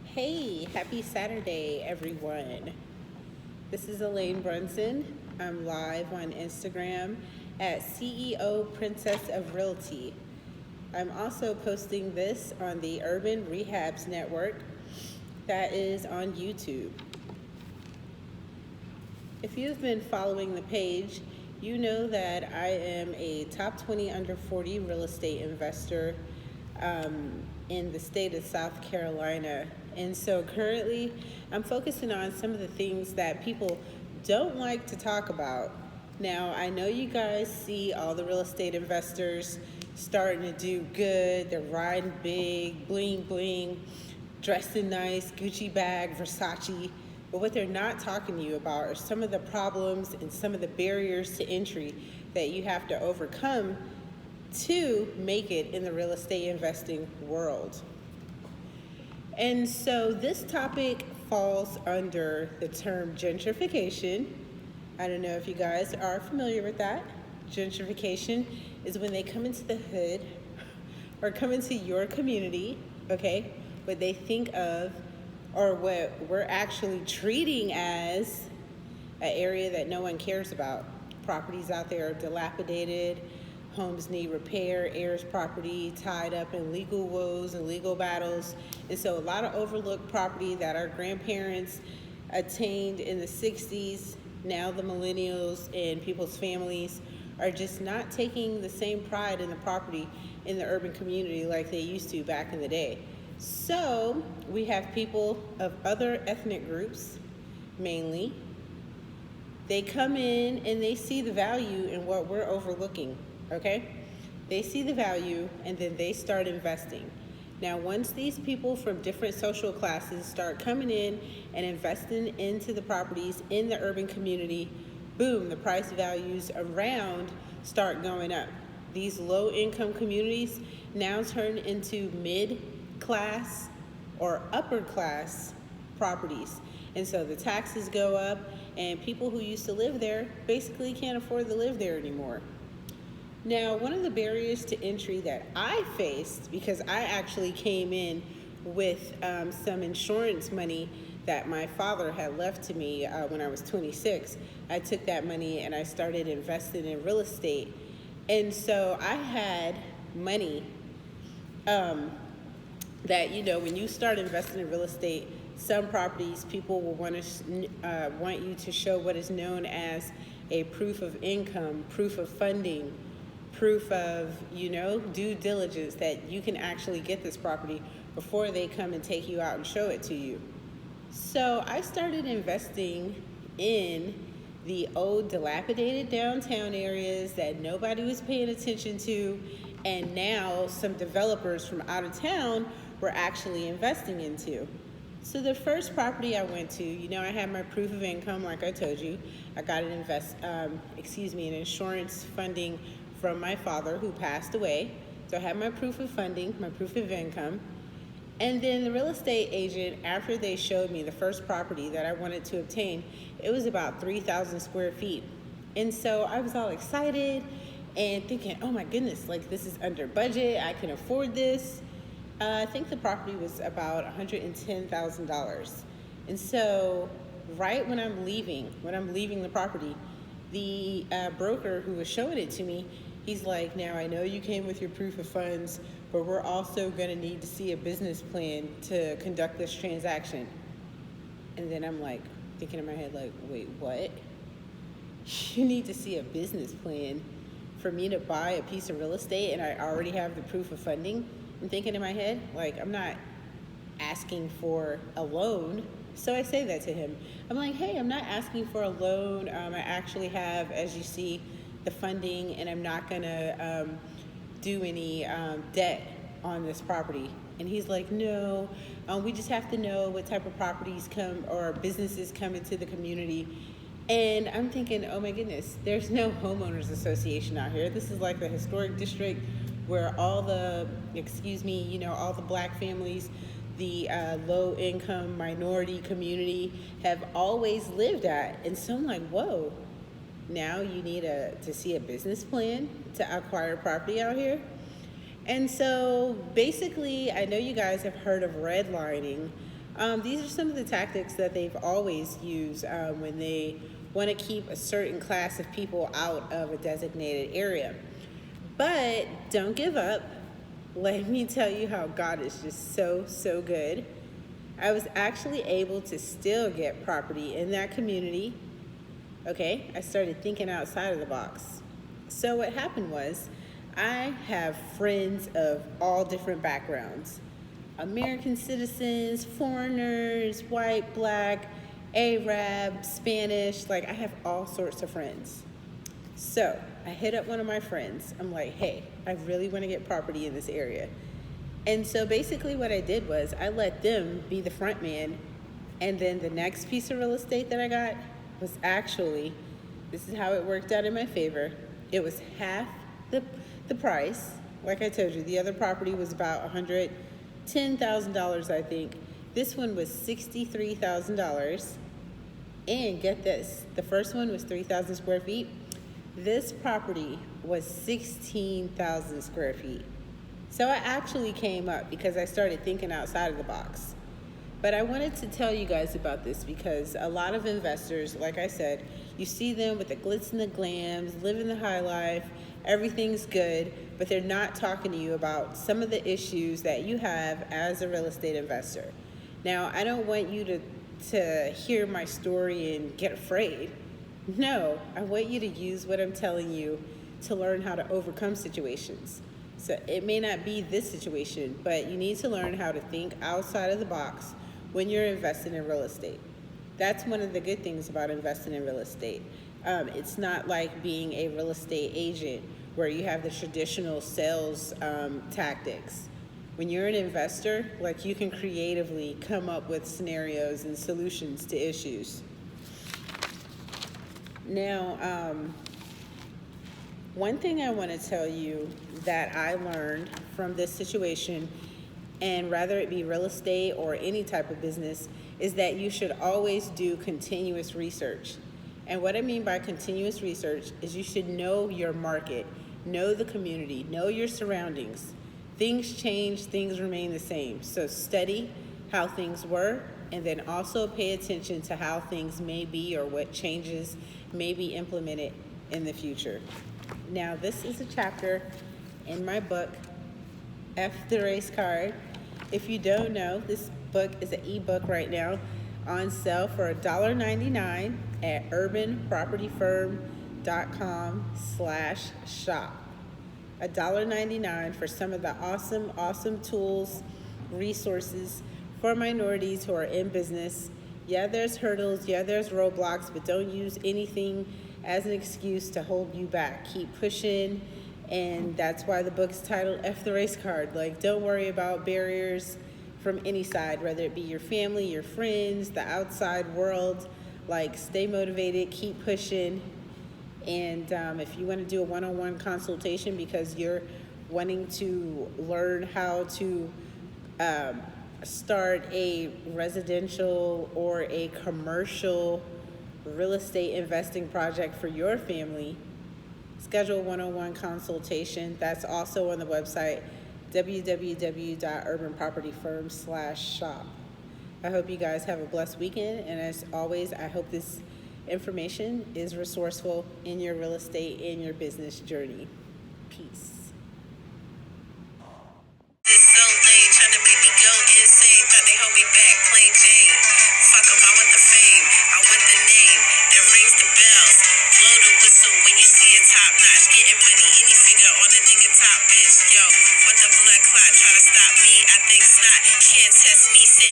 Hey, happy Saturday, everyone. This is Elayne Brunson. I'm live on Instagram at CEO Princess of Realty. I'm also posting this on the Urban Rehabs Network that is on YouTube. If you've been following the page, you know that I am a top 20 under 40 real estate investor in the state of South Carolina. And so currently, I'm focusing on some of the things that people don't like to talk about. Now, I know you guys see all the real estate investors starting to do good. They're riding big, bling, bling, dressed in nice, Gucci bag, Versace. But what they're not talking to you about are some of the problems and some of the barriers to entry that you have to overcome to make it in the real estate investing world. And so this topic falls under the term gentrification. I don't know if you guys are familiar with that. Gentrification is when they come into the hood or come into your community, okay, what they think of or what we're actually treating as an area that no one cares about. Properties out there are dilapidated, homes need repair, heirs property tied up in legal woes and legal battles. And so a lot of overlooked property that our grandparents attained in the 60s, now the millennials and people's families are just not taking the same pride in the property in the urban community like they used to back in the day. So we have people of other ethnic groups, mainly. They come in and they see the value in what we're overlooking, okay? They see the value and then they start investing. Now, once these people from different social classes start coming in and investing into the properties in the urban community, boom, the price values around start going up. These low-income communities now turn into mid-class or upper-class properties. And so the taxes go up, and people who used to live there basically can't afford to live there anymore. Now, one of the barriers to entry that I faced, because I actually came in with some insurance money that my father had left to me when I was 26. I took that money and I started investing in real estate. And so I had money that, when you start investing in real estate, some properties people will want you to show what is known as a proof of income, proof of funding, proof of, due diligence that you can actually get this property before they come and take you out and show it to you. So I started investing in the old dilapidated downtown areas that nobody was paying attention to, and now some developers from out of town were actually investing into. So the first property I went to, I had my proof of income, like I told you. I got an insurance funding from my father who passed away. So I had my proof of funding, my proof of income. And then the real estate agent, after they showed me the first property that I wanted to obtain, it was about 3,000 square feet. And so I was all excited and thinking, oh my goodness, this is under budget, I can afford this. I think the property was about $110,000. And so right when I'm leaving the property, the broker who was showing it to me, he's like, now I know you came with your proof of funds, but we're also going to need to see a business plan to conduct this transaction. And then I'm thinking in my head, wait, what? You need to see a business plan for me to buy a piece of real estate and I already have the proof of funding? I'm thinking in my head, I'm not asking for a loan. So I say that to him. I'm like, hey, I'm not asking for a loan. I actually have, as you see, the funding, and I'm not going to do any debt on this property. And he's like, no, we just have to know what type of properties come or businesses come into the community. And I'm thinking, oh my goodness, there's no homeowners association out here. This is like the historic district where all the, all the black families, the low-income minority community have always lived at. And so I'm like, whoa, now you need to see a business plan to acquire property out here? And so basically, I know you guys have heard of redlining. These are some of the tactics that they've always used when they want to keep a certain class of people out of a designated area. But don't give up. Let me tell you how God is just so, so good. I was actually able to still get property in that community. Okay, I started thinking outside of the box. So what happened was, I have friends of all different backgrounds. American citizens, foreigners, white, black, Arab, Spanish, like I have all sorts of friends. So I hit up one of my friends. I'm like, hey, I really want to get property in this area. And so basically what I did was I let them be the front man. And then the next piece of real estate that I got was actually, this is how it worked out in my favor. It was half the price. Like I told you, the other property was about $110,000, I think. This one was $63,000. And get this, the first one was 3,000 square feet. This property was 16,000 square feet. So I actually came up because I started thinking outside of the box. But I wanted to tell you guys about this because a lot of investors, like I said, you see them with the glitz and the glams, living the high life, everything's good, but they're not talking to you about some of the issues that you have as a real estate investor. Now, I don't want you to hear my story and get afraid. No, I want you to use what I'm telling you to learn how to overcome situations. So it may not be this situation, but you need to learn how to think outside of the box when you're investing in real estate. That's one of the good things about investing in real estate. It's not like being a real estate agent where you have the traditional sales tactics. When you're an investor, like you can creatively come up with scenarios and solutions to issues. Now, one thing I want to tell you that I learned from this situation, and rather it be real estate or any type of business, is that you should always do continuous research. And what I mean by continuous research is you should know your market, know the community, know your surroundings. Things change, things remain the same. So study how things were, and then also pay attention to how things may be or what changes may be implemented in the future. Now, this is a chapter in my book, F the Race Card. If you don't know, this book is an ebook right now on sale for $1.99 at urbanpropertyfirm.com/shop. $1.99 for some of the awesome tools, resources for minorities who are in business. Yeah, there's hurdles, yeah, there's roadblocks, but don't use anything as an excuse to hold you back. Keep pushing, and that's why the book's titled F the Race Card. Like, don't worry about barriers from any side, whether it be your family, your friends, the outside world. Like, stay motivated, keep pushing. And if you want to do a one-on-one consultation because you're wanting to learn how to start a residential or a commercial real estate investing project for your family, schedule a one-on-one consultation. That's also on the website, www.urbanpropertyfirm.com/shop. I hope you guys have a blessed weekend, and as always, I hope this information is resourceful in your real estate and your business journey. Peace. It's so lame, trying to make me go insane. Thought they hold me back, plain Jane. Fuck 'em, I want the fame, I want the name that rings the bells. Blow the whistle when you see it top notch. Getting money, any finger on the nigga top, bitch. Yo, what the blood clot? Try to stop me, I think it's not.